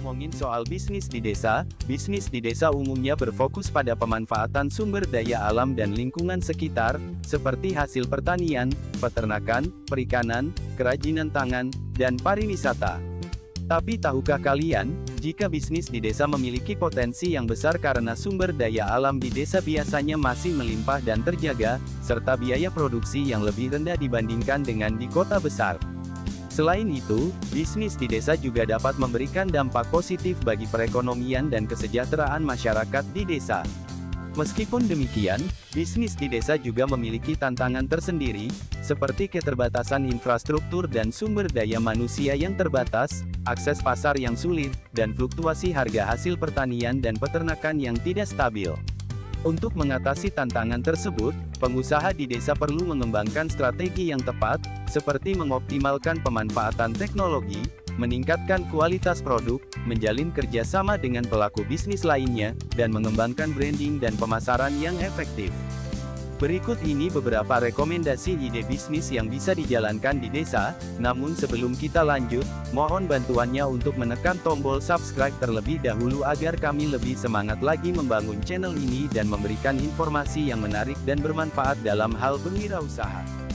ngomongin soal bisnis di desa umumnya berfokus pada pemanfaatan sumber daya alam dan lingkungan sekitar, seperti hasil pertanian, peternakan, perikanan, kerajinan tangan, dan pariwisata. Tapi tahukah kalian, jika bisnis di desa memiliki potensi yang besar karena sumber daya alam di desa biasanya masih melimpah dan terjaga, serta biaya produksi yang lebih rendah dibandingkan dengan di kota besar. Selain itu, bisnis di desa juga dapat memberikan dampak positif bagi perekonomian dan kesejahteraan masyarakat di desa. Meskipun demikian, bisnis di desa juga memiliki tantangan tersendiri, seperti keterbatasan infrastruktur dan sumber daya manusia yang terbatas, akses pasar yang sulit, dan fluktuasi harga hasil pertanian dan peternakan yang tidak stabil. Untuk mengatasi tantangan tersebut, pengusaha di desa perlu mengembangkan strategi yang tepat, seperti mengoptimalkan pemanfaatan teknologi, meningkatkan kualitas produk, menjalin kerjasama dengan pelaku bisnis lainnya, dan mengembangkan branding dan pemasaran yang efektif. Berikut ini beberapa rekomendasi ide bisnis yang bisa dijalankan di desa, namun sebelum kita lanjut, mohon bantuannya untuk menekan tombol subscribe terlebih dahulu agar kami lebih semangat lagi membangun channel ini dan memberikan informasi yang menarik dan bermanfaat dalam hal berwirausaha.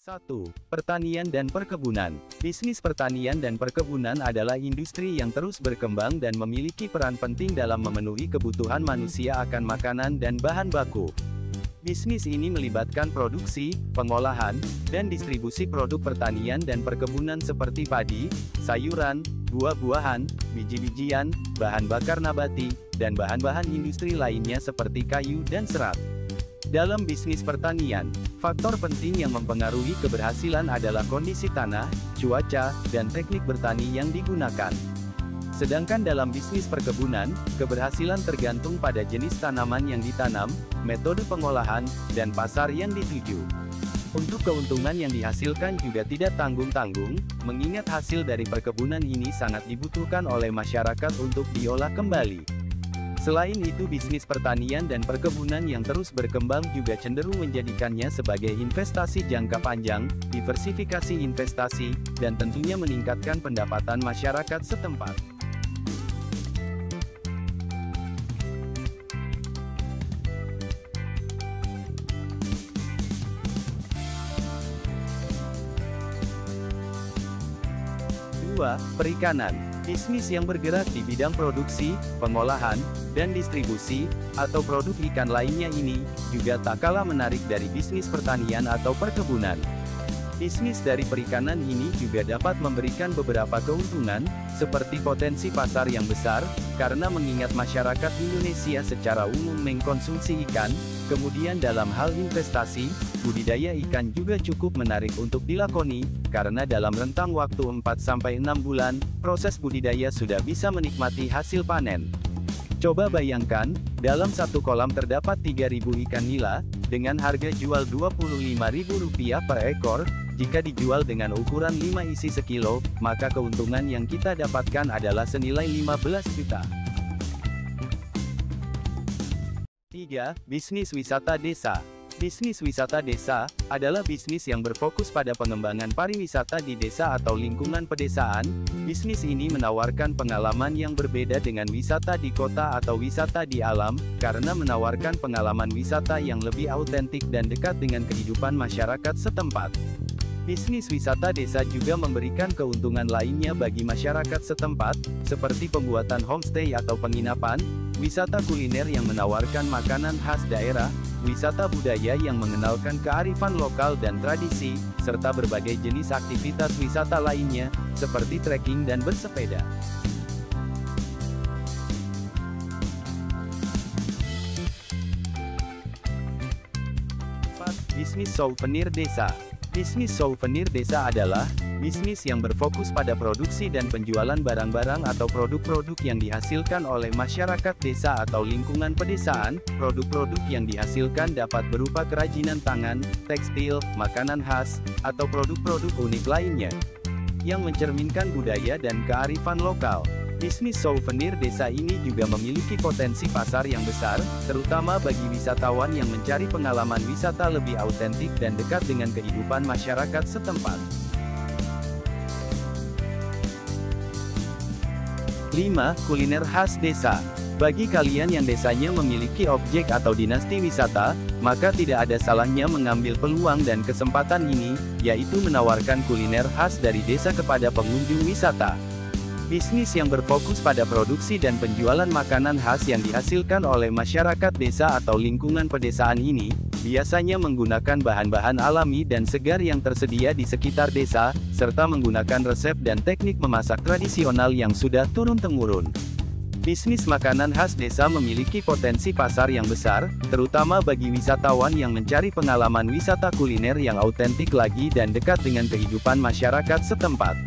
1. Pertanian dan perkebunan. Bisnis pertanian dan perkebunan adalah industri yang terus berkembang dan memiliki peran penting dalam memenuhi kebutuhan manusia akan makanan dan bahan baku. Bisnis ini melibatkan produksi, pengolahan, dan distribusi produk pertanian dan perkebunan seperti padi, sayuran, buah-buahan, biji-bijian, bahan bakar nabati, dan bahan-bahan industri lainnya seperti kayu dan serat. Dalam bisnis pertanian, faktor penting yang mempengaruhi keberhasilan adalah kondisi tanah, cuaca, dan teknik bertani yang digunakan. Sedangkan dalam bisnis perkebunan, keberhasilan tergantung pada jenis tanaman yang ditanam, metode pengolahan, dan pasar yang dituju. Untuk keuntungan yang dihasilkan juga tidak tanggung-tanggung, mengingat hasil dari perkebunan ini sangat dibutuhkan oleh masyarakat untuk diolah kembali. Selain itu, bisnis pertanian dan perkebunan yang terus berkembang juga cenderung menjadikannya sebagai investasi jangka panjang, diversifikasi investasi, dan tentunya meningkatkan pendapatan masyarakat setempat. Perikanan. Bisnis yang bergerak di bidang produksi, pengolahan, dan distribusi, atau produk ikan lainnya ini, juga tak kalah menarik dari bisnis pertanian atau perkebunan. Bisnis dari perikanan ini juga dapat memberikan beberapa keuntungan, seperti potensi pasar yang besar, karena mengingat masyarakat Indonesia secara umum mengkonsumsi ikan. Kemudian dalam hal investasi, budidaya ikan juga cukup menarik untuk dilakoni, karena dalam rentang waktu 4-6 bulan, proses budidaya sudah bisa menikmati hasil panen. Coba bayangkan, dalam satu kolam terdapat 3.000 ikan nila, dengan harga jual Rp25.000 per ekor. Jika dijual dengan ukuran 5 isi sekilo, maka keuntungan yang kita dapatkan adalah senilai 15 juta. 3. Bisnis wisata desa. Bisnis wisata desa adalah bisnis yang berfokus pada pengembangan pariwisata di desa atau lingkungan pedesaan. Bisnis ini menawarkan pengalaman yang berbeda dengan wisata di kota atau wisata di alam, karena menawarkan pengalaman wisata yang lebih autentik dan dekat dengan kehidupan masyarakat setempat. Bisnis wisata desa juga memberikan keuntungan lainnya bagi masyarakat setempat, seperti pembuatan homestay atau penginapan, wisata kuliner yang menawarkan makanan khas daerah, wisata budaya yang mengenalkan kearifan lokal dan tradisi, serta berbagai jenis aktivitas wisata lainnya, seperti trekking dan bersepeda. 4. Bisnis souvenir desa. Bisnis souvenir desa adalah bisnis yang berfokus pada produksi dan penjualan barang-barang atau produk-produk yang dihasilkan oleh masyarakat desa atau lingkungan pedesaan. Produk-produk yang dihasilkan dapat berupa kerajinan tangan, tekstil, makanan khas, atau produk-produk unik lainnya yang mencerminkan budaya dan kearifan lokal. Bisnis souvenir desa ini juga memiliki potensi pasar yang besar, terutama bagi wisatawan yang mencari pengalaman wisata lebih autentik dan dekat dengan kehidupan masyarakat setempat. 5. Kuliner khas desa. Bagi kalian yang desanya memiliki objek atau dinasti wisata, maka tidak ada salahnya mengambil peluang dan kesempatan ini, yaitu menawarkan kuliner khas dari desa kepada pengunjung wisata. Bisnis yang berfokus pada produksi dan penjualan makanan khas yang dihasilkan oleh masyarakat desa atau lingkungan pedesaan ini, biasanya menggunakan bahan-bahan alami dan segar yang tersedia di sekitar desa, serta menggunakan resep dan teknik memasak tradisional yang sudah turun-temurun. Bisnis makanan khas desa memiliki potensi pasar yang besar, terutama bagi wisatawan yang mencari pengalaman wisata kuliner yang autentik lagi dan dekat dengan kehidupan masyarakat setempat.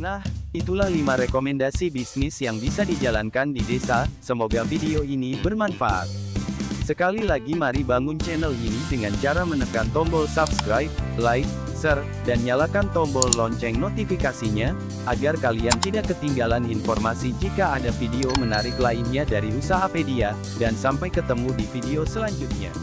Nah, itulah 5 rekomendasi bisnis yang bisa dijalankan di desa. Semoga video ini bermanfaat. Sekali lagi mari bangun channel ini dengan cara menekan tombol subscribe, like, share, dan nyalakan tombol lonceng notifikasinya, agar kalian tidak ketinggalan informasi jika ada video menarik lainnya dari Usahapedia, dan sampai ketemu di video selanjutnya.